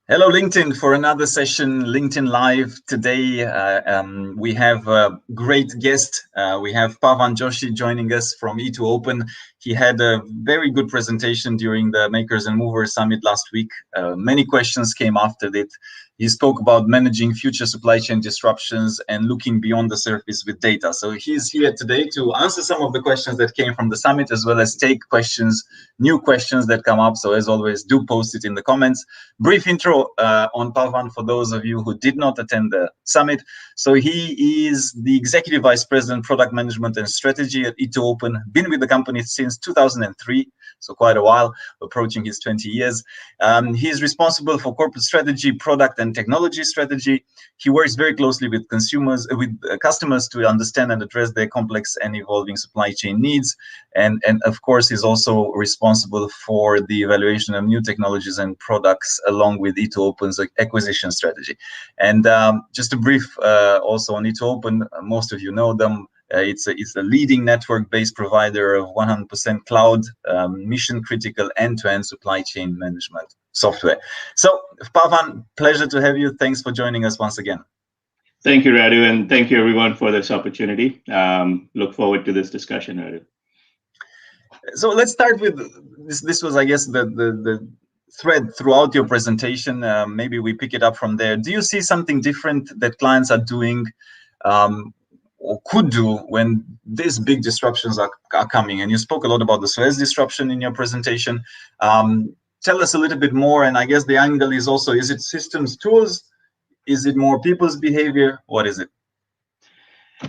Hello, LinkedIn, for another session, LinkedIn Live. Today, we have a great guest. We have Pawan Joshi joining us from E2Open. He had a very good presentation during the Makers and Movers Summit last week. Many questions came after it. He spoke about managing future supply chain disruptions and looking beyond the surface with data. So he's here today to answer some of the questions that came from the summit, as well as take questions, new questions that come up. So as always, do post it in the comments. Brief intro on Pawan for those of you who did not attend the summit. So he is the Executive Vice President, Product Management and Strategy at E2Open, been with the company since 2003, so quite a while, approaching his 20 years. He is responsible for corporate strategy, product and technology strategy. He works very closely with customers to understand and address their complex and evolving supply chain needs. And of course, he's also responsible for the evaluation of new technologies and products along with E2Open's acquisition strategy. And just a brief also on E2Open, most of you know them. It's a leading network-based provider of 100% cloud, mission-critical end-to-end supply chain management software. So, Pawan, pleasure to have you. Thanks for joining us once again. Thank you, Radu, and thank you everyone for this opportunity. Look forward to this discussion, Radu. So let's start with this. This was, I guess, the thread throughout your presentation. Maybe we pick it up from there. Do you see something different that clients are doing or could do when these big disruptions are coming? And you spoke a lot about the Suez disruption in your presentation. Tell us a little bit more. And I guess the angle is also, is it systems, tools? Is it more people's behavior? What is it?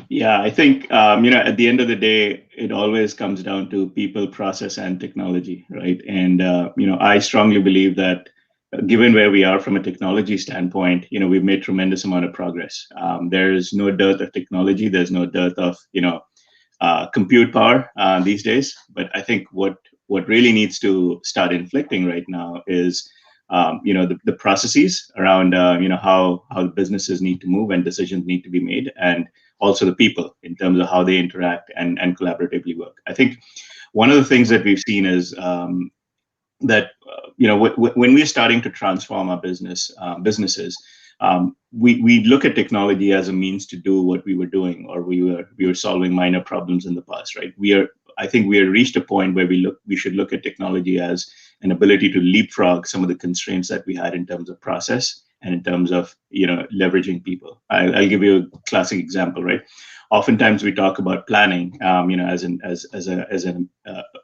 Yeah, I think, at the end of the day, it always comes down to people, process, and technology, right? And, I strongly believe that given where we are from a technology standpoint, we've made tremendous amount of progress. There's no dearth of technology. There's no dearth of, compute power these days. But I think what really needs to start inflicting right now is, the processes around, how businesses need to move and decisions need to be made, and also the people in terms of how they interact and collaboratively work. I think one of the things that we've seen is that when we're starting to transform our businesses, we look at technology as a means to do what we were doing, or we were solving minor problems in the past, right? I think we have reached a point where we should look at technology as an ability to leapfrog some of the constraints that we had in terms of process and in terms of leveraging people. I'll give you a classic example, right? Oftentimes we talk about planning, as an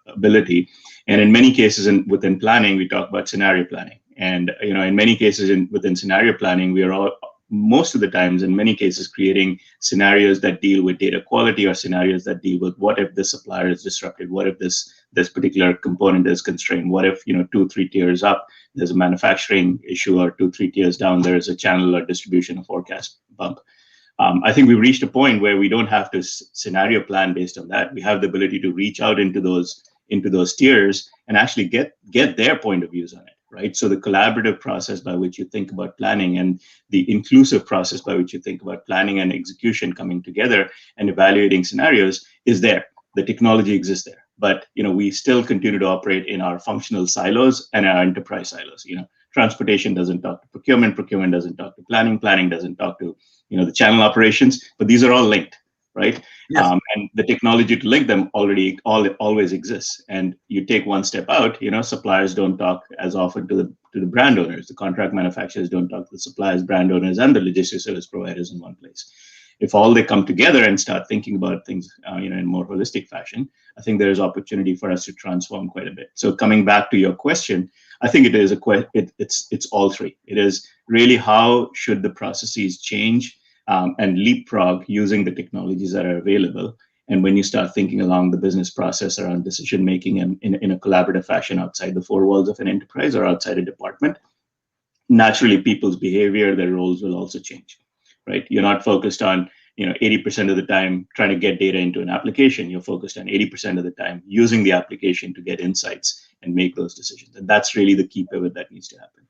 ability, and in many cases within planning we talk about scenario planning. And in many cases within scenario planning, we are most of the times in many cases creating scenarios that deal with data quality, or scenarios that deal with what if the supplier is disrupted, what if this particular component is constrained, what if 2-3 tiers up there's a manufacturing issue, or 2-3 tiers down there is a channel or distribution or forecast bump. I think we've reached a point where we don't have to scenario plan based on that. We have the ability to reach out into those tiers and actually get their point of views on it, right? So the collaborative process by which you think about planning, and the inclusive process by which you think about planning and execution coming together and evaluating scenarios is there. The technology exists there, but we still continue to operate in our functional silos and our enterprise silos. Transportation doesn't talk to procurement doesn't talk to planning doesn't talk to the channel operations, but these are all linked, right? Yes. And the technology to link them always exists. And you take one step out, suppliers don't talk as often to the brand owners. The contract manufacturers don't talk to the suppliers, brand owners, and the logistics service providers in one place. If all they come together and start thinking about things, in a more holistic fashion, I think there is opportunity for us to transform quite a bit. So coming back to your question, I think it is it's all three. It is really how should the processes change and leapfrog using the technologies that are available. And when you start thinking along the business process around decision making and in a collaborative fashion outside the four walls of an enterprise or outside a department, naturally people's behavior, their roles will also change. Right? You're not focused on 80% of the time trying to get data into an application. You're focused on 80% of the time using the application to get insights and make those decisions. And that's really the key pivot that needs to happen.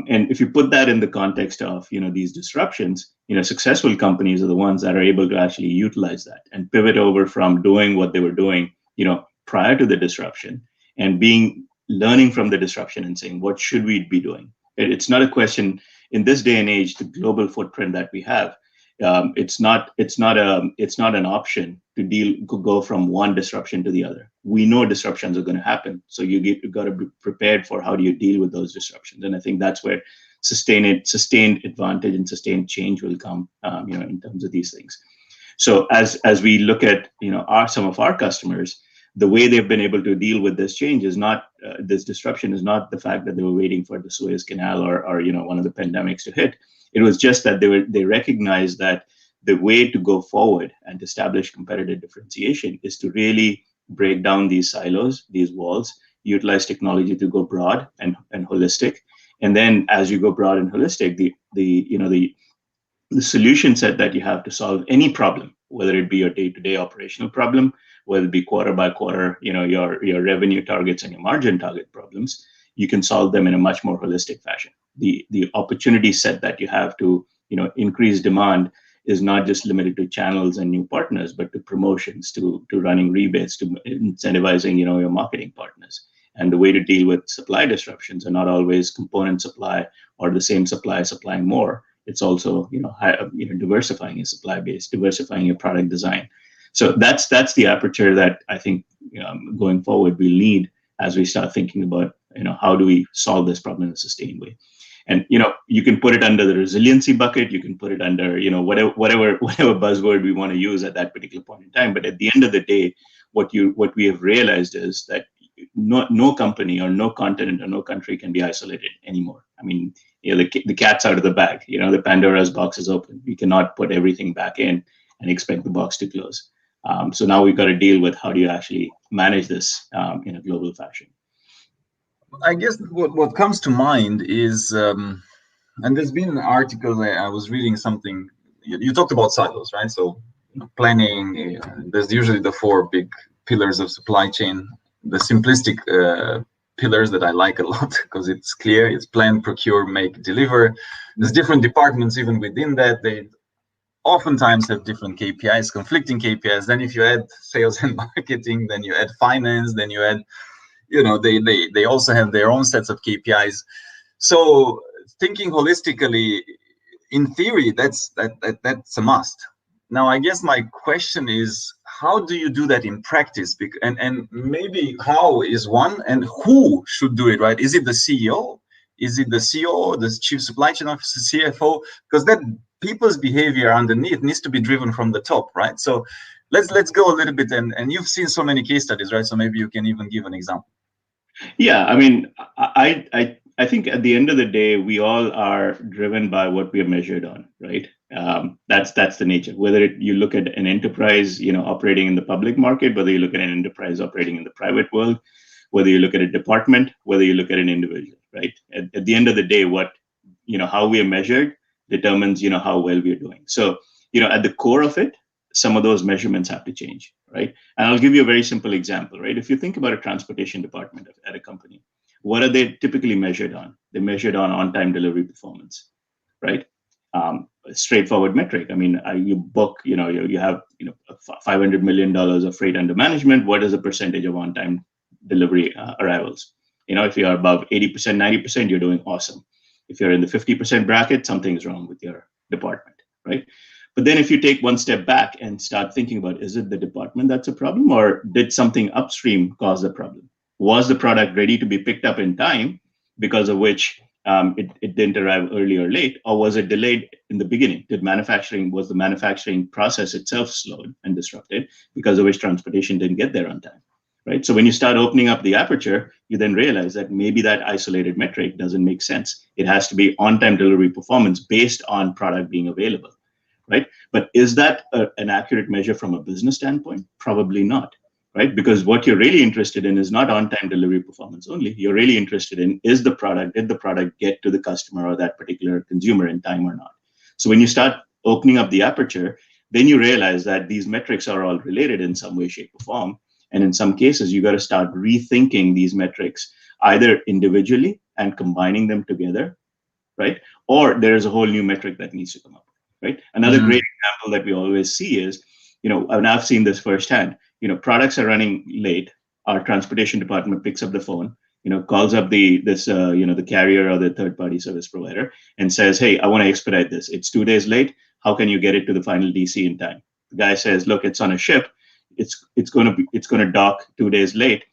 And if you put that in the context of these disruptions, successful companies are the ones that are able to actually utilize that and pivot over from doing what they were doing prior to the disruption and learning from the disruption and saying, what should we be doing? It's not a question in this day and age, the global footprint that we have. It's not an option to go from one disruption to the other. We know disruptions are going to happen, so you got to be prepared for how do you deal with those disruptions. And I think that's where sustained advantage and sustained change will come, in terms of these things. So as we look at some of our customers, the way they've been able to deal with this change is not this disruption is not the fact that they were waiting for the Suez Canal or one of the pandemics to hit. It was just that they recognized that the way to go forward and to establish competitive differentiation is to really break down these silos, these walls, utilize technology to go broad and holistic. And then as you go broad and holistic, the solution set that you have to solve any problem, whether it be your day-to-day operational problem, whether it be quarter by quarter, your revenue targets and your margin target problems, you can solve them in a much more holistic fashion. The opportunity set that you have to increase demand is not just limited to channels and new partners, but to promotions, to running rebates, to incentivizing your marketing partners. And the way to deal with supply disruptions are not always component supply or the same supply supplying more. It's also diversifying your supply base, diversifying your product design. So that's the aperture that I think going forward we'll need as we start thinking about how do we solve this problem in a sustained way. And you can put it under the resiliency bucket, you can put it under whatever buzzword we want to use at that particular point in time. But at the end of the day, what we have realized is that no company or no continent or no country can be isolated anymore. I mean, the cat's out of the bag. The Pandora's box is open. We cannot put everything back in and expect the box to close. So now we've got to deal with how do you actually manage this in a global fashion. I guess what comes to mind is, and there's been an article where I was reading something. You talked about silos, right? So planning. There's usually the four big pillars of supply chain. The simplistic pillars that I like a lot because it's clear. It's plan, procure, make, deliver. There's different departments even within that. They oftentimes have different KPIs, conflicting KPIs. Then if you add sales and marketing, then you add finance, then you add, they also have their own sets of KPIs. So thinking holistically, in theory, that's a must. Now, I guess my question is, how do you do that in practice? And maybe how is one, and who should do it, right? Is it the CEO? Is it the CEO, the chief supply chain officer, CFO? Because that people's behavior underneath needs to be driven from the top, right? So let's go a little bit, and you've seen so many case studies, right? So maybe you can even give an example. Yeah, I mean, I think at the end of the day, we all are driven by what we are measured on, right? That's the nature. Whether you look at an enterprise, operating in the public market, whether you look at an enterprise operating in the private world, whether you look at a department, whether you look at an individual, right? At the end of the day, how we are measured determines, how well we are doing. So, at the core of it, some of those measurements have to change, right? And I'll give you a very simple example, right? If you think about a transportation department at a company, what are they typically measured on? They're measured on-time delivery performance, right? A straightforward metric. I mean, you book, you have, $500 million of freight under management. What is the percentage of on-time delivery arrivals? If you are above 80%, 90%, you're doing awesome. If you're in the 50% bracket, something's wrong with your department, right? But then if you take one step back and start thinking about, is it the department that's a problem, or did something upstream cause the problem? Was the product ready to be picked up in time, because of which it didn't arrive early or late, or was it delayed in the beginning? Was the manufacturing process itself slowed and disrupted, because of which transportation didn't get there on time, right? So when you start opening up the aperture, you then realize that maybe that isolated metric doesn't make sense. It has to be on-time delivery performance based on product being available, right? But is that an accurate measure from a business standpoint? Probably not. Right? Because what you're really interested in is not on-time delivery performance only. You're really interested in, did the product get to the customer or that particular consumer in time or not? So when you start opening up the aperture, then you realize that these metrics are all related in some way, shape, or form. And in some cases, you got to start rethinking these metrics, either individually and combining them together, right? Or there is a whole new metric that needs to come up, right? Another great example that we always see is, and I've seen this firsthand, products are running late. Our transportation department picks up the phone. calls up the carrier or the third-party service provider and says, hey, I want to expedite this. It's 2 days late. How can you get it to the final DC in time? The guy says, look, it's on a ship. It's going to dock 2 days late.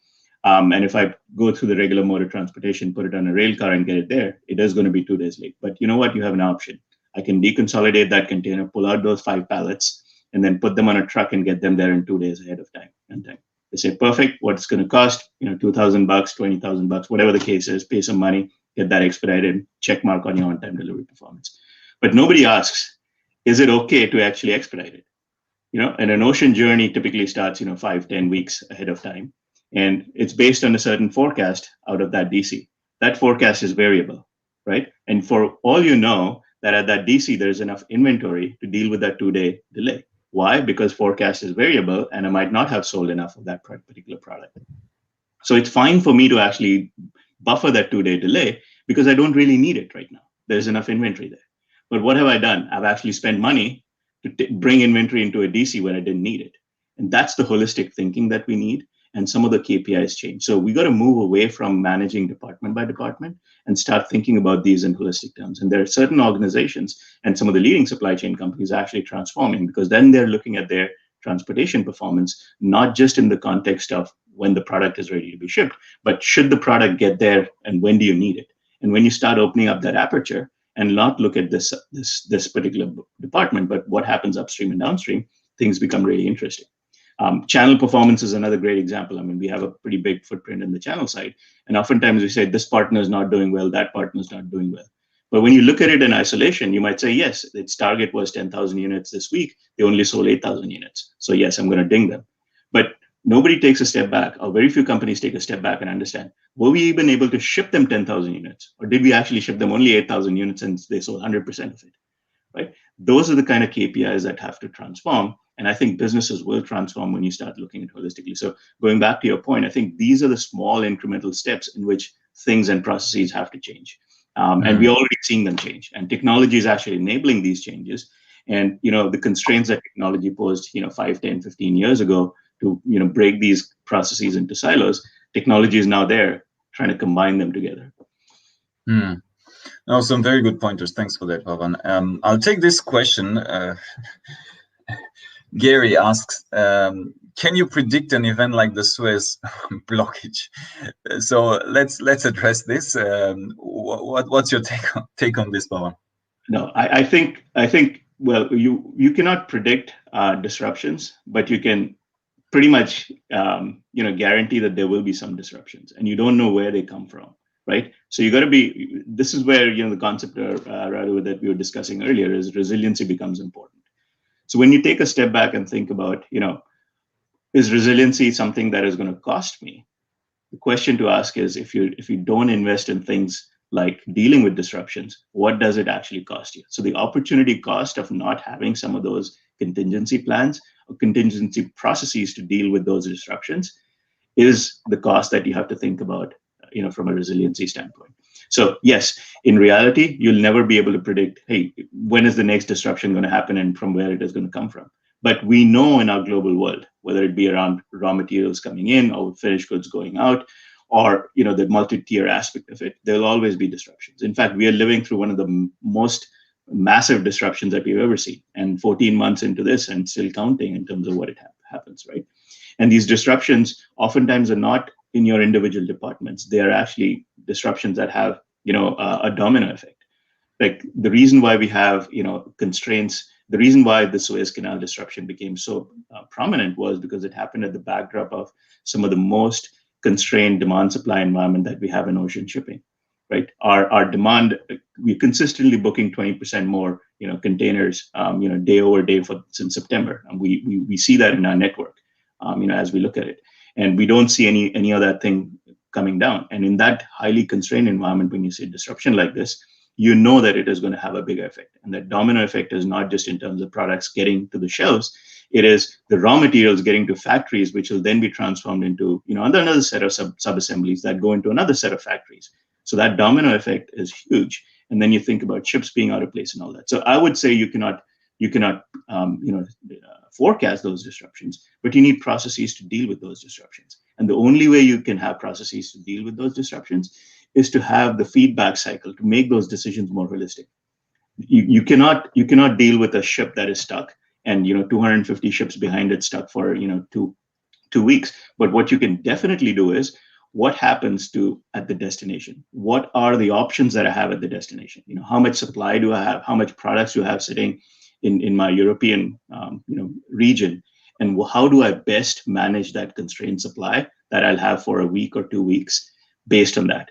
And if I go through the regular mode of transportation, put it on a rail car and get it there, it is going to be 2 days late. But you know what? You have an option. I can deconsolidate that container, pull out those 5 pallets, and then put them on a truck and get them there in 2 days ahead of time. They say, perfect. What's going to cost? $2,000, $20,000, whatever the case is. Pay some money, get that expedited. Check mark on your on-time delivery performance. But nobody asks, is it okay to actually expedite it? And an ocean journey typically starts 5-10 weeks ahead of time, and it's based on a certain forecast out of that DC. That forecast is variable, right? And for all you know, that at that DC there's enough inventory to deal with that 2-day delay. Why? Because forecast is variable, and I might not have sold enough of that particular product. So it's fine for me to actually buffer that 2-day delay because I don't really need it right now. There's enough inventory there. But what have I done? I've actually spent money to bring inventory into a DC where I didn't need it. And that's the holistic thinking that we need. And some of the KPIs change. So we got to move away from managing department by department and start thinking about these in holistic terms. And there are certain organizations and some of the leading supply chain companies actually transforming, because then they're looking at their transportation performance, not just in the context of when the product is ready to be shipped, but should the product get there and when do you need it? And when you start opening up that aperture and not look at this particular department, but what happens upstream and downstream, things become really interesting. Channel performance is another great example. I mean, we have a pretty big footprint in the channel side. And oftentimes we say this partner is not doing well, that partner is not doing well. But when you look at it in isolation, you might say, yes, its target was 10,000 units this week. They only sold 8,000 units. So yes, I'm going to ding them. But nobody takes a step back, or very few companies take a step back and understand, were we even able to ship them 10,000 units? Or did we actually ship them only 8,000 units and they sold 100% of it? Right? Those are the kind of KPIs that have to transform. And I think businesses will transform when you start looking at it holistically. So going back to your point, I think these are the small incremental steps in which things and processes have to change. And we're already seeing them change. And technology is actually enabling these changes. And the constraints that technology posed 5, 10, 15 years ago to break these processes into silos, technology is now there trying to combine them together. No, some very good pointers. Thanks for that, Pawan. I'll take this question. Gary asks, can you predict an event like the Suez blockage? So let's address this. What's your take on this, Pawan? No, I think well, you cannot predict disruptions, but you can pretty much guarantee that there will be some disruptions, and you don't know where they come from, right? So you got to be. This is where the concept that we were discussing earlier is resiliency becomes important. So when you take a step back and think about, is resiliency something that is going to cost me? The question to ask is, if you don't invest in things like dealing with disruptions, what does it actually cost you? So the opportunity cost of not having some of those contingency plans or contingency processes to deal with those disruptions is the cost that you have to think about, from a resiliency standpoint. So yes, in reality, you'll never be able to predict, hey, when is the next disruption going to happen and from where it is going to come from. But we know in our global world, whether it be around raw materials coming in or finished goods going out, or the multi-tier aspect of it, there'll always be disruptions. In fact, we are living through one of the most massive disruptions that we've ever seen, and 14 months into this and still counting in terms of what it happens, right? And these disruptions oftentimes are not in your individual departments. They are actually disruptions that have a domino effect. Like the reason why we have constraints, the reason why the Suez Canal disruption became so prominent was because it happened at the backdrop of some of the most constrained demand supply environment that we have in ocean shipping, right? Our demand, we're consistently booking 20% more containers day over day since September, and we see that in our network as we look at it, and we don't see any of that thing coming down. And in that highly constrained environment, when you see disruption like this, you know that it is going to have a bigger effect. And that domino effect is not just in terms of products getting to the shelves, it is the raw materials getting to factories, which will then be transformed into another set of sub-assemblies that go into another set of factories. So that domino effect is huge. And then you think about ships being out of place and all that. So I would say you You cannot forecast those disruptions, but you need processes to deal with those disruptions. And the only way you can have processes to deal with those disruptions is to have the feedback cycle to make those decisions more realistic. You cannot deal with a ship that is stuck and 250 ships behind it stuck for 2 weeks. But what you can definitely do is what happens at the destination. What are the options that I have at the destination? How much supply do I have? How much products do I have sitting in my European region? And how do I best manage that constrained supply that I'll have for a week or 2 weeks based on that?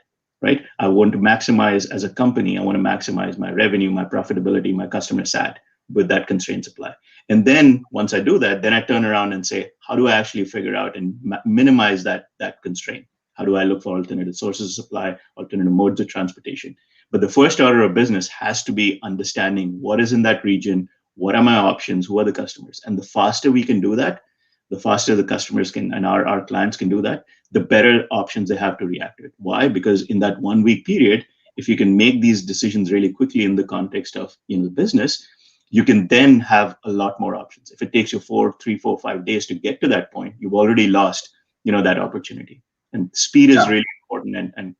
Right? I want to maximize as a company. I want to maximize my revenue, my profitability, my customer sat with that constrained supply. And then once I do that, then I turn around and say, how do I actually figure out and minimize that constraint? How do I look for alternative sources of supply, alternative modes of transportation? But the first order of business has to be understanding what is in that region, what are my options, who are the customers? And the faster we can do that, the faster the customers can and our clients can do that, the better options they have to react to it. Why? Because in that 1 week period, if you can make these decisions really quickly in the context of the business, you can then have a lot more options. If it takes you 3, 4, 5 days to get to that point, you've already lost that opportunity. And speed is really important, and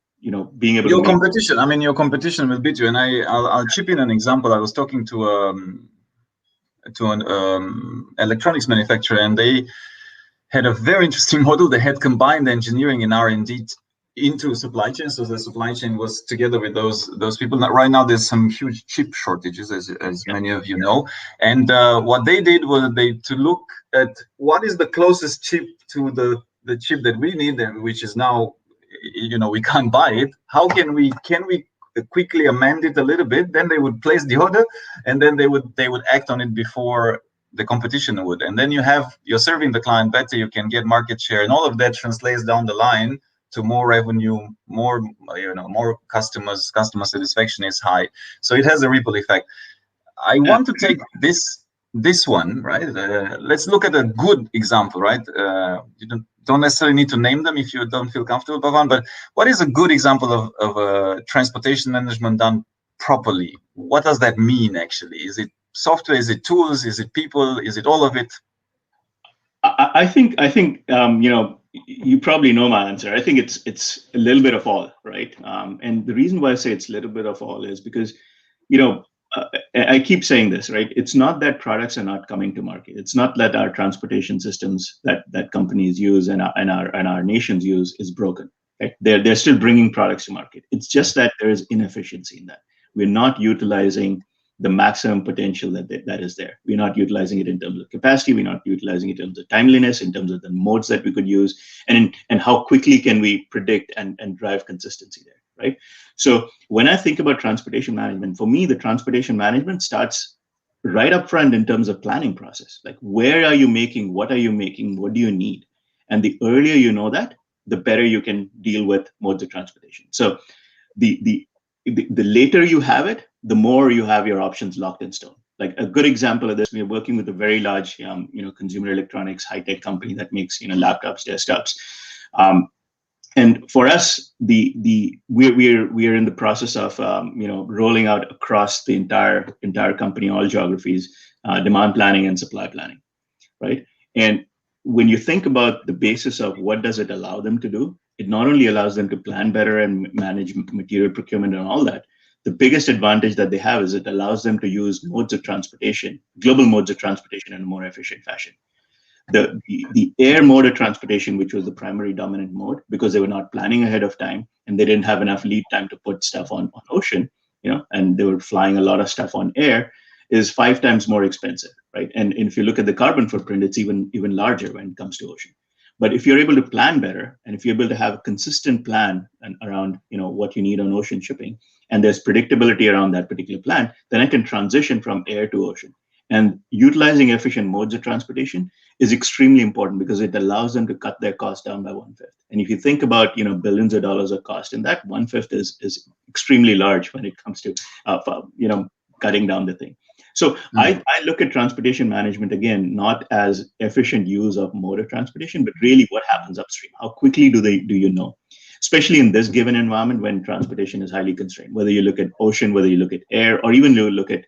being able your to competition. I mean, your competition will beat you. And I'll chip in an example. I was talking to an electronics manufacturer, and they had a very interesting model. They had combined engineering and R&D into supply chain, so the supply chain was together with those people. Right now, there's some huge chip shortages, as many of you know. And what they did was to look at what is the closest chip to the chip that we need, which is now, we can't buy it. How can we quickly amend it a little bit? Then they would place the order, and then they would act on it before the competition would. And then you're serving the client better. You can get market share, and all of that translates down the line to more revenue, more customers. Customer satisfaction is high, so it has a ripple effect. I want to take this one, right? Let's look at a good example, right? You don't necessarily need to name them if you don't feel comfortable, Pawan, but what is a good example of transportation management done properly? What does that mean, actually? Is it software? Is it tools? Is it people? Is it all of it? I think you probably know my answer. I think it's a little bit of all, right? And the reason why I say it's a little bit of all is because I keep saying this, right? It's not that products are not coming to market. It's not that our transportation systems that companies use and our nations use is broken. Right? They're still bringing products to market. It's just that there is inefficiency in that. We're not utilizing the maximum potential that is there. We're not utilizing it in terms of capacity. We're not utilizing it in terms of timeliness, in terms of the modes that we could use, and how quickly can we predict and drive consistency there, right? So when I think about transportation management, for me, the transportation management starts right up front in terms of planning process. Like, where are you making? What are you making? What do you need? And the earlier you know that, the better you can deal with modes of transportation. So the later you have it, the more you have your options locked in stone. Like a good example of this, we are working with a very large, consumer electronics high-tech company that makes, laptops, desktops. And for us, we're in the process of, rolling out across the entire company, all geographies, demand planning and supply planning, right? And when you think about the basis of what does it allow them to do, it not only allows them to plan better and manage material procurement and all that. The biggest advantage that they have is it allows them to use modes of transportation, global modes of transportation, in a more efficient fashion. The air mode of transportation, which was the primary dominant mode, because they were not planning ahead of time and they didn't have enough lead time to put stuff on ocean, and they were flying a lot of stuff on air, is 5 times more expensive, right? And if you look at the carbon footprint, it's even larger when it comes to ocean. But if you're able to plan better, and if you're able to have a consistent plan around what you need on ocean shipping, and there's predictability around that particular plan, then I can transition from air to ocean. And utilizing efficient modes of transportation is extremely important because it allows them to cut their costs down by 1/5. And if you think about billions of dollars of cost, and that 1/5 is extremely large when it comes to cutting down the thing. So I look at transportation management, again, not as efficient use of mode of transportation, but really what happens upstream. How quickly do you know? Especially in this given environment when transportation is highly constrained, whether you look at ocean, whether you look at air, or even you look at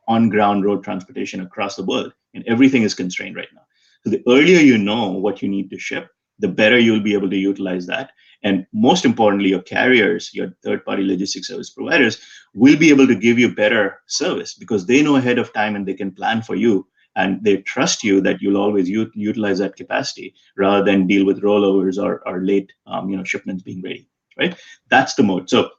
on ground road transportation across the world, and everything is constrained right now. So the earlier you know what you need to ship, the better you'll be able to utilize that. And most importantly, your carriers, your third-party logistics service providers, will be able to give you better service because they know ahead of time and they can plan for you, and they trust you that you'll always utilize that capacity rather than deal with rollovers or late shipments being ready, right? That's the mode. So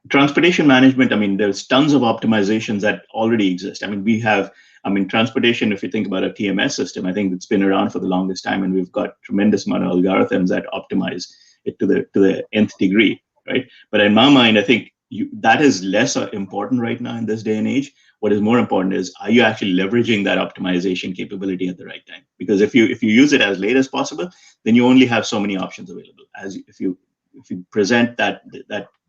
transportation management, I mean, there's tons of optimizations that already exist. I mean, transportation, if you think about a TMS system, I think it's been around for the longest time, and we've got tremendous amount of algorithms that optimize it to the nth degree, right? But in my mind, I think that is less important right now in this day and age. What is more important is, are you actually leveraging that optimization capability at the right time? Because if you use it as late as possible, then you only have so many options available. If you present that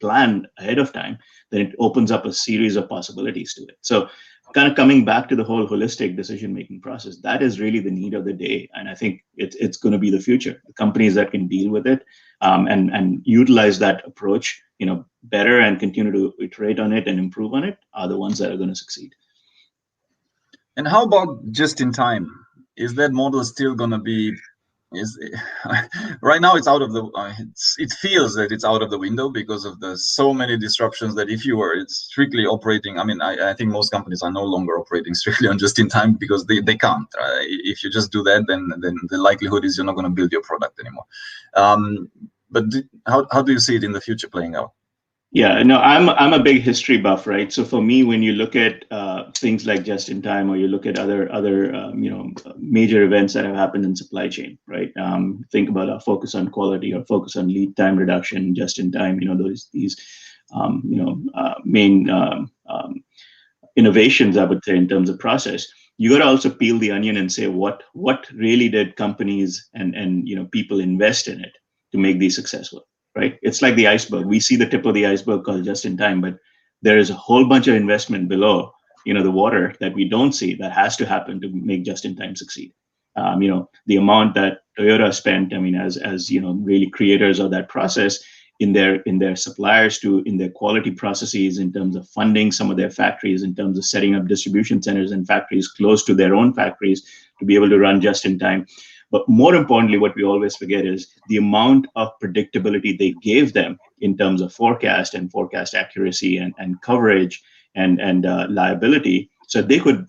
plan ahead of time, then it opens up a series of possibilities to it. So kind of coming back to the whole holistic decision-making process, that is really the need of the day. And I think it's going to be the future. The companies that can deal with it and utilize that approach, better and continue to iterate on it and improve on it are the ones that are going to succeed. And how about just in time? Is that model still going to be? Right now it's out of the it feels that it's out of the window because of the so many disruptions that if you were strictly operating, I mean, I think most companies are no longer operating strictly on just in time because they can't. If you just do that, then the likelihood is you're not going to build your product anymore. But how do you see it in the future playing out? Yeah, no, I'm a big history buff, right? So for me, when you look at things like just in time, or you look at other major events that have happened in supply chain, right? Think about our focus on quality or focus on lead time reduction, just in time. These main innovations, I would say, in terms of process. You got to also peel the onion and say what really did companies and people invest in it to make these successful. Right? It's like the iceberg. We see the tip of the iceberg called just in time, but there is a whole bunch of investment below, the water that we don't see that has to happen to make just in time succeed. The amount that Toyota spent, I mean, as really creators of that process in their suppliers in their quality processes, in terms of funding some of their factories, in terms of setting up distribution centers and factories close to their own factories to be able to run just in time. But more importantly, what we always forget is the amount of predictability they gave them in terms of forecast and forecast accuracy and coverage and liability, so they could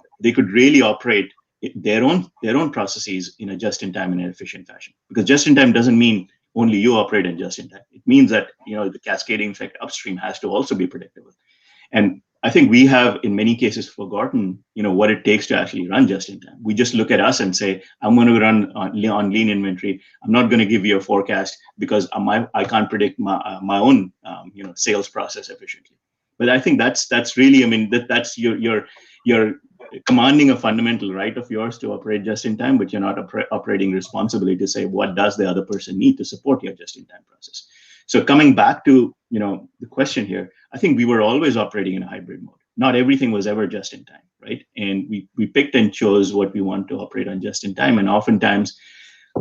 really operate their own processes in a just-in-time and an efficient fashion. Because just-in-time doesn't mean only you operate in just-in-time. It means that the cascading effect upstream has to also be predictable. And I think we have, in many cases, forgotten, what it takes to actually run just in time. We just look at us and say, I'm going to run on lean inventory. I'm not going to give you a forecast because I can't predict my own, sales process efficiently. But I think that's really, I mean, that's you're commanding a fundamental right of yours to operate just in time, but you're not operating responsibly to say, what does the other person need to support your just in time process? So coming back to the question here, I think we were always operating in a hybrid mode. Not everything was ever just in time, right? And we picked and chose what we want to operate on just in time. And oftentimes,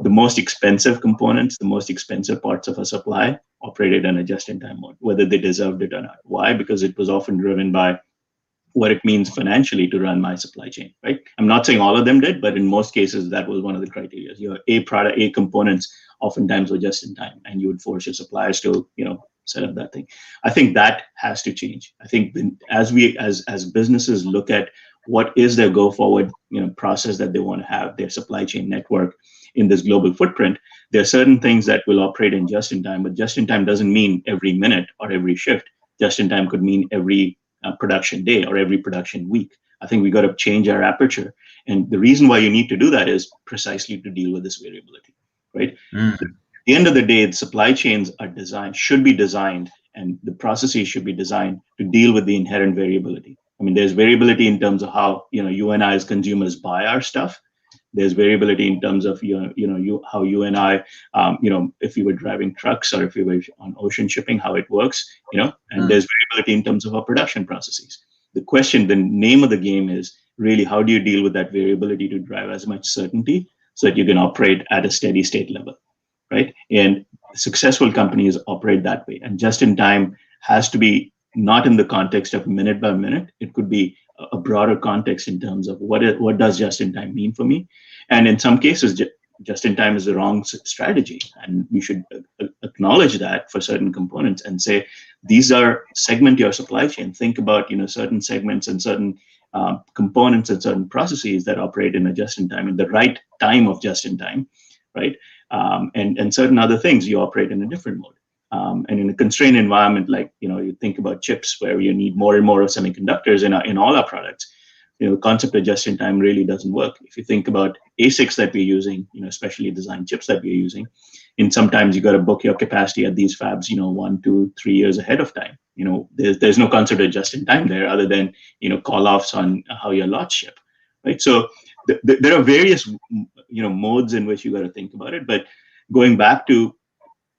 the most expensive components, the most expensive parts of a supply operated in a just in time mode, whether they deserved it or not. Why? Because it was often driven by what it means financially to run my supply chain, right? I'm not saying all of them did, but in most cases, that was one of the criteria. Your A components oftentimes were just in time, and you would force your suppliers to, set up that thing. I think that has to change. I think as businesses look at what is their go forward, process that they want to have, their supply chain network in this global footprint, there are certain things that will operate in just in time, but just in time doesn't mean every minute or every shift. Just in time could mean every production day or every production week. I think we got to change our aperture. And the reason why you need to do that is precisely to deal with this variability, right? At the end of the day, the supply chains should be designed, and the processes should be designed to deal with the inherent variability. I mean, there's variability in terms of how, you and I as consumers buy our stuff. There's variability in terms of, how you and I, if you were driving trucks or if you were on ocean shipping, how it works, and there's variability in terms of our production processes. The name of the game is really how do you deal with that variability to drive as much certainty so that you can operate at a steady state level, right? And successful companies operate that way. And just in time has to be not in the context of minute by minute. It could be a broader context in terms of what does just-in-time mean for me. And in some cases, just-in-time is the wrong strategy, and we should acknowledge that for certain components and say these are segment your supply chain. Think about certain segments and certain components and certain processes that operate in a just-in-time in the right time of just-in-time, right? And certain other things you operate in a different mode. And in a constrained environment, like you think about chips, where you need more and more of semiconductors in all our products. The concept of just-in-time really doesn't work. If you think about ASICs that we're using, especially designed chips that we're using, and sometimes you got to book your capacity at these fabs, 1, 2, 3 years ahead of time. There's no concept of just-in-time there, other than call-offs on how your lots ship, right? So there are various modes in which you got to think about it. But going back to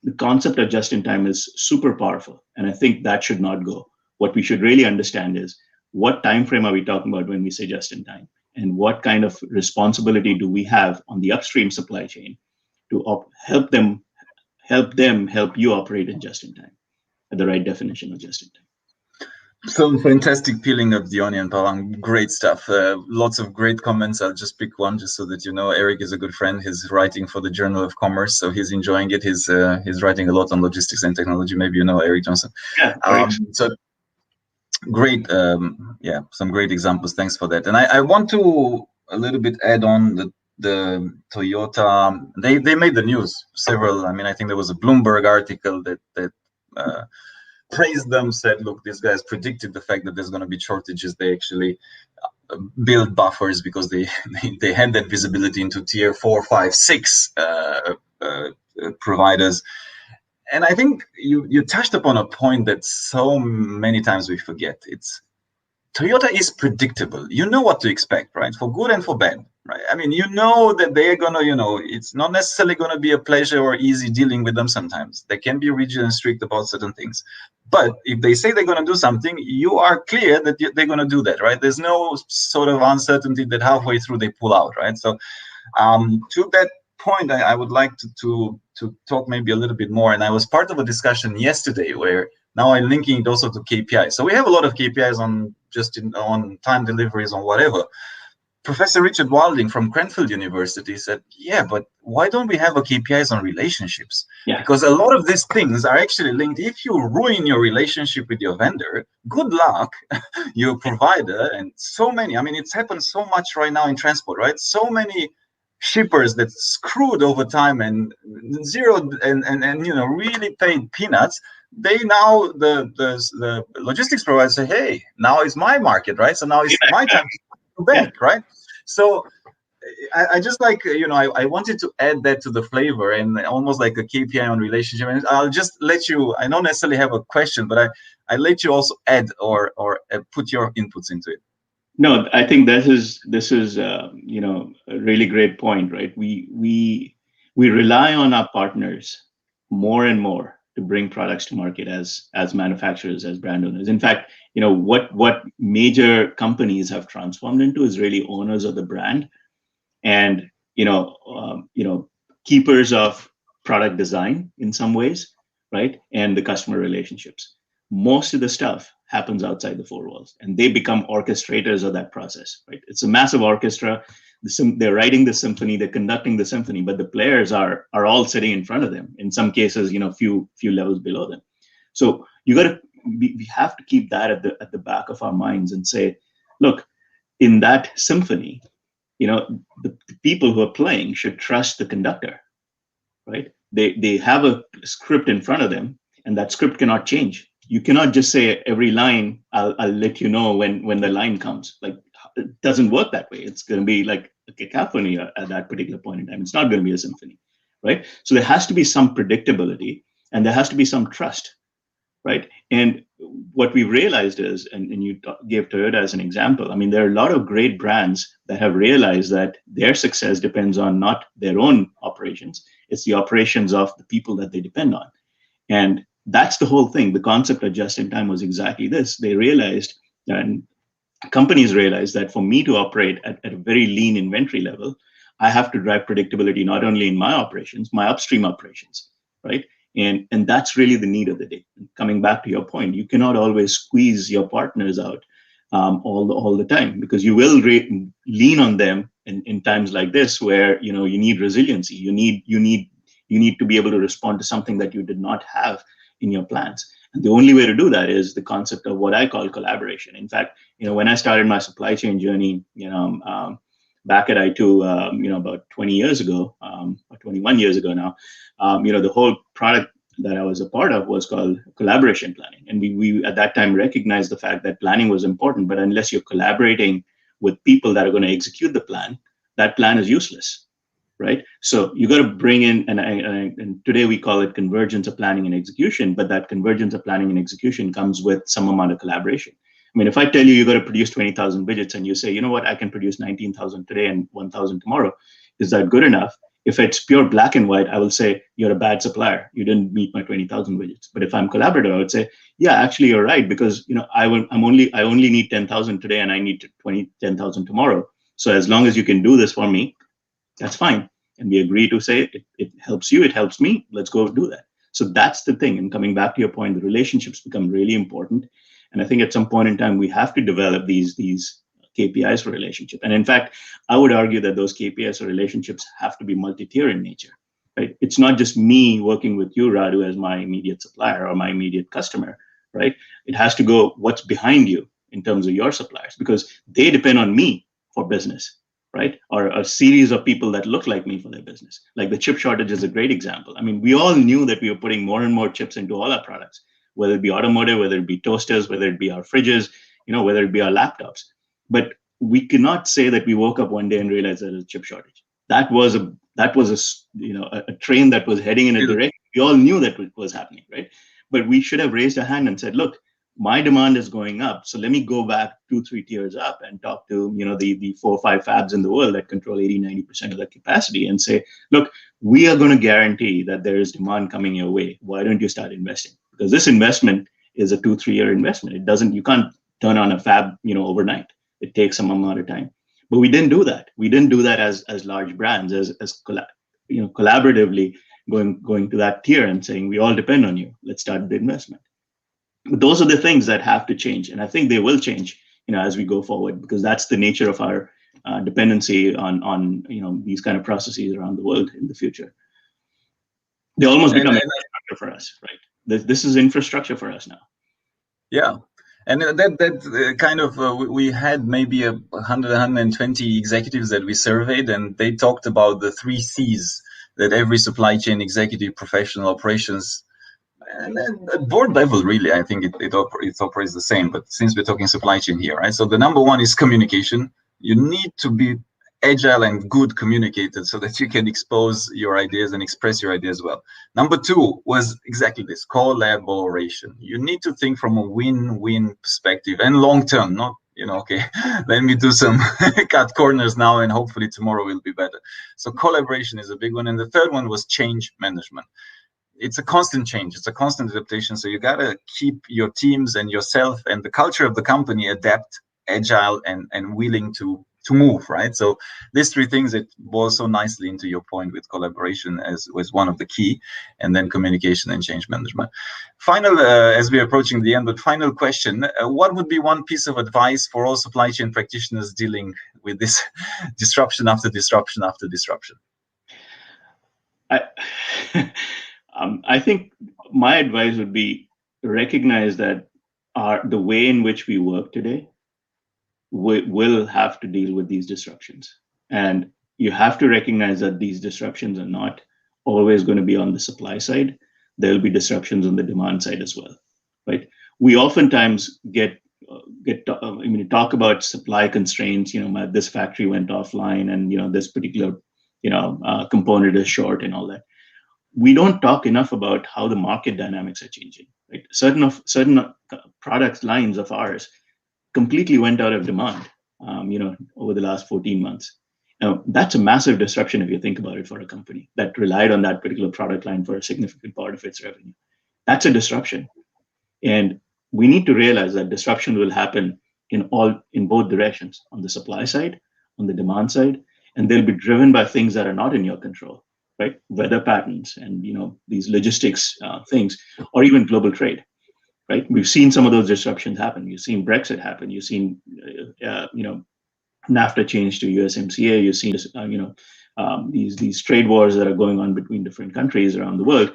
the concept of just-in-time is super powerful, and I think that should not go. What we should really understand is, what time frame are we talking about when we say just-in-time, and what kind of responsibility do we have on the upstream supply chain to help help you operate in just-in-time, at the right definition of just-in-time. So fantastic peeling of the onion, Pawan. Great stuff. Lots of great comments. I'll just pick one just so that you know. Eric is a good friend. He's writing for the Journal of Commerce, so he's enjoying it. He's writing a lot on logistics and technology. Maybe you know Eric Johnson. Yeah. So great. Yeah, some great examples. Thanks for that. And I want to a little bit add on the Toyota. They made the news. Several. I mean, I think there was a Bloomberg article that praised them, said, look, these guys predicted the fact that there's going to be shortages. They actually build buffers because they had that visibility into tier 4, 5, 6 providers. And I think you touched upon a point that so many times we forget. It's Toyota is predictable. You know what to expect, right? For good and for bad, right? I mean, you know that they're gonna, it's not necessarily gonna be a pleasure or easy dealing with them sometimes. They can be rigid and strict about certain things. But if they say they're gonna do something, you are clear that they're gonna do that, right? There's no sort of uncertainty that halfway through they pull out, right? So to that point, I would like to talk maybe a little bit more. And I was part of a discussion yesterday where now I'm linking it also to KPIs. So we have a lot of KPIs on time deliveries, on whatever. Professor Richard Wilding from Cranfield University said, yeah, but why don't we have a KPIs on relationships? Yeah. Because a lot of these things are actually linked. If you ruin your relationship with your vendor, good luck, your provider, and so many. I mean, it's happened so much right now in transport, right? So many shippers that screwed over time and zeroed and really paid peanuts. They now the logistics providers say, hey, now is my market, right? So now it's my time to bank, right? So I just like, I wanted to add that to the flavor and almost like a KPI on relationship. And I'll just let you, I don't necessarily have a question, but I let you also add or put your inputs into it. No, I think this is a really great point, right? We rely on our partners more and more to bring products to market as manufacturers, as brand owners. In fact, what major companies have transformed into is really owners of the brand, and keepers of product design in some ways, right? And the customer relationships. Most of the stuff happens outside the four walls, and they become orchestrators of that process, right? It's a massive orchestra. They're writing the symphony, they're conducting the symphony, but the players are all sitting in front of them. In some cases, few levels below them. So we have to keep that at the back of our minds and say, look, in that symphony, the people who are playing should trust the conductor, right? They have a script in front of them, and that script cannot change. You cannot just say every line, I'll let you know when the line comes. Like, it doesn't work that way. It's going to be like a cacophony at that particular point in time. It's not going to be a symphony, right? So there has to be some predictability, and there has to be some trust, right? And what we've realized is, and you gave Toyota as an example, I mean, there are a lot of great brands that have realized that their success depends on not their own operations. It's the operations of the people that they depend on. And that's the whole thing. The concept of just-in-time was exactly this. They realized, and companies realized, that for me to operate at a very lean inventory level, I have to drive predictability not only in my operations, my upstream operations, right? And that's really the need of the day. Coming back to your point, you cannot always squeeze your partners out all the time, because you will lean on them in times like this where you need resiliency. You need to be able to respond to something that you did not have in your plans. And the only way to do that is the concept of what I call collaboration. In fact, when I started my supply chain journey, back at I2, about 20 years ago, or 21 years ago now, the whole product that I was a part of was called collaboration planning. And we at that time recognized the fact that planning was important, but unless you're collaborating with people that are going to execute the plan, that plan is useless, right? So you got to bring in, and today we call it convergence of planning and execution, but that convergence of planning and execution comes with some amount of collaboration. I mean, if I tell you got to produce 20,000 widgets and you say, you know what, I can produce 19,000 today and 1,000 tomorrow, is that good enough? If it's pure black and white, I will say you're a bad supplier. You didn't meet my 20,000 widgets. But if I'm collaborative, I would say, yeah, actually you're right, because I only need 10,000 today and I need 10,000 tomorrow. So as long as you can do this for me, that's fine. And we agree to say it helps you, it helps me. Let's go do that. So that's the thing. And coming back to your point, the relationships become really important. And I think at some point in time, we have to develop these KPIs for relationship. And in fact, I would argue that those KPIs or relationships have to be multi-tier in nature, right? It's not just me working with you, Radu, as my immediate supplier or my immediate customer, right? It has to go what's behind you in terms of your suppliers, because they depend on me for business, right? Or a series of people that look like me for their business. Like the chip shortage is a great example. I mean, we all knew that we were putting more and more chips into all our products, whether it be automotive, whether it be toasters, whether it be our fridges, whether it be our laptops. But we cannot say that we woke up one day and realized there was a chip shortage. That was a train that was heading in a direction. We all knew that it was happening, right? But we should have raised a hand and said, look, my demand is going up. So let me go back 2-3 tiers up and talk to the 4 or 5 fabs in the world that control 80-90% of that capacity and say, look, we are going to guarantee that there is demand coming your way. Why don't you start investing? Because this investment is a 2-3 year investment. You can't turn on a fab overnight. It takes some amount of time. But we didn't do that. We didn't do that as large brands, as collaboratively going to that tier and saying, we all depend on you. Let's start the investment. But those are the things that have to change. And I think they will change, as we go forward, because that's the nature of our dependency on these kind of processes around the world in the future. They almost become infrastructure for us, right? This is infrastructure for us now. Yeah. And that kind of, we had maybe 120 executives that we surveyed, and they talked about the 3 C's that every supply chain executive, professional, operations, and at board level, really, I think it operates the same. But since we're talking supply chain here, right? So the number one is communication. You need to be agile and good communicator so that you can expose your ideas and express your ideas well. Number 2 was exactly this, collaboration. You need to think from a win-win perspective and long-term, not, okay, let me do some cut corners now and hopefully tomorrow will be better. So collaboration is a big one. And the third one was change management. It's a constant change. It's a constant adaptation. So you got to keep your teams and yourself and the culture of the company adapt, agile, and willing to move, right? So these 3 things, it boils so nicely into your point with collaboration as was one of the key, and then communication and change management. Final, as we're approaching the end, but final question, what would be one piece of advice for all supply chain practitioners dealing with this disruption after disruption after disruption? I think my advice would be recognize that the way in which we work today will have to deal with these disruptions. And you have to recognize that these disruptions are not always going to be on the supply side. There'll be disruptions on the demand side as well, right? We oftentimes talk about supply constraints. This factory went offline, and this particular component is short and all that. We don't talk enough about how the market dynamics are changing. Right? Certain product lines of ours completely went out of demand, over the last 14 months. Now, that's a massive disruption if you think about it for a company that relied on that particular product line for a significant part of its revenue. That's a disruption. And we need to realize that disruption will happen in both directions, on the supply side, on the demand side, and they'll be driven by things that are not in your control, right? Weather patterns and these logistics things, or even global trade. Right, we've seen some of those disruptions happen. You've seen Brexit happen. You've seen NAFTA change to USMCA. You've seen these trade wars that are going on between different countries around the world.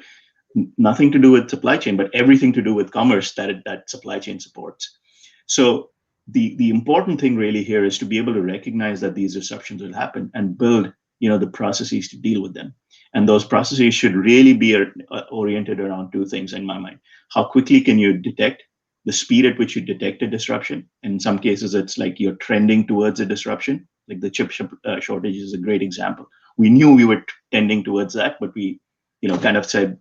Nothing to do with supply chain, but everything to do with commerce that supply chain supports. So the important thing really here is to be able to recognize that these disruptions will happen and build the processes to deal with them. And those processes should really be oriented around two things in my mind. How quickly can you detect, the speed at which you detect a disruption? In some cases, it's like you're trending towards a disruption. Like the chip shortage is a great example. We knew we were tending towards that, but we kind of said,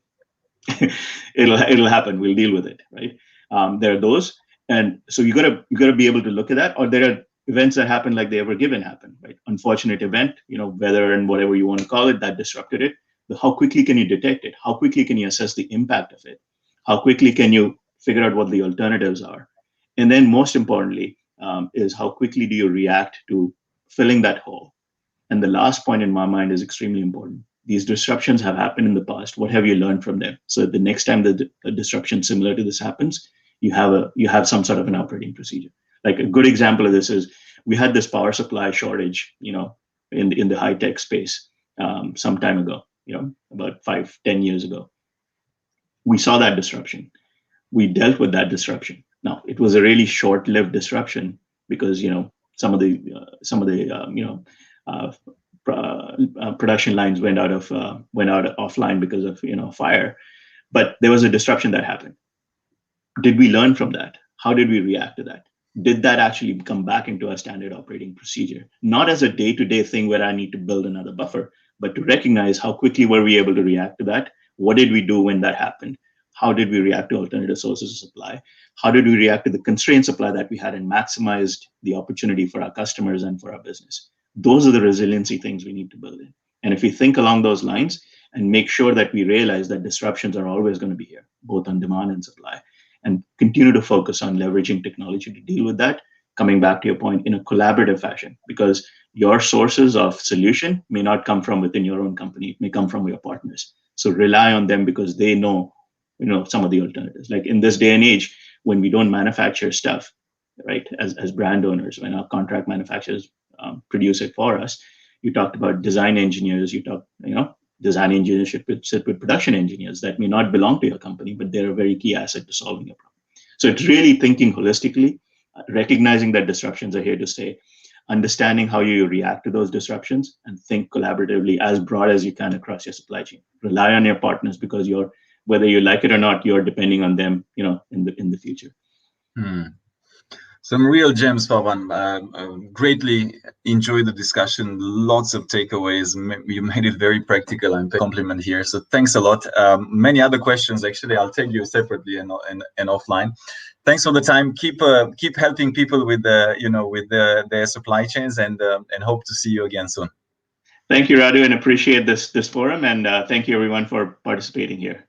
it'll happen. We'll deal with it, right? There are those. And so you gotta be able to look at that, or there are events that happen like the Ever Given happened, right? Unfortunate event, weather and whatever you want to call it, that disrupted it. But how quickly can you detect it? How quickly can you assess the impact of it? How quickly can you figure out what the alternatives are? And then most importantly, is how quickly do you react to filling that hole? And the last point in my mind is extremely important. These disruptions have happened in the past. What have you learned from them? So the next time a disruption similar to this happens, you have some sort of an operating procedure. Like a good example of this is we had this power supply shortage, in the high tech space some time ago, about 5-10 years ago. We saw that disruption. We dealt with that disruption. Now it was a really short-lived disruption because some of the production lines went out offline because of fire, but there was a disruption that happened. Did we learn from that? How did we react to that? Did that actually come back into our standard operating procedure? Not as a day-to-day thing where I need to build another buffer, but to recognize how quickly were we able to react to that? What did we do when that happened? How did we react to alternative sources of supply? How did we react to the constrained supply that we had and maximized the opportunity for our customers and for our business? Those are the resiliency things we need to build in. And if we think along those lines and make sure that we realize that disruptions are always going to be here, both on demand and supply, and continue to focus on leveraging technology to deal with that, coming back to your point, in a collaborative fashion, because your sources of solution may not come from within your own company, it may come from your partners. So rely on them because they know, some of the alternatives. Like in this day and age, when we don't manufacture stuff, right, as brand owners, when our contract manufacturers produce it for us, you talked about design engineers, design engineers should sit with production engineers that may not belong to your company, but they're a very key asset to solving your problem. So it's really thinking holistically, recognizing that disruptions are here to stay, understanding how you react to those disruptions, and think collaboratively as broad as you can across your supply chain. Rely on your partners because whether you like it or not, you're depending on them, in the future. Some real gems, Pawan. Greatly enjoyed the discussion. Lots of takeaways. You made it very practical and compliment here. So thanks a lot. Many other questions, actually, I'll take you separately and offline. Thanks for the time. Keep helping people with their supply chains, and hope to see you again soon. Thank you, Radu, and appreciate this forum. And thank you, everyone, for participating here.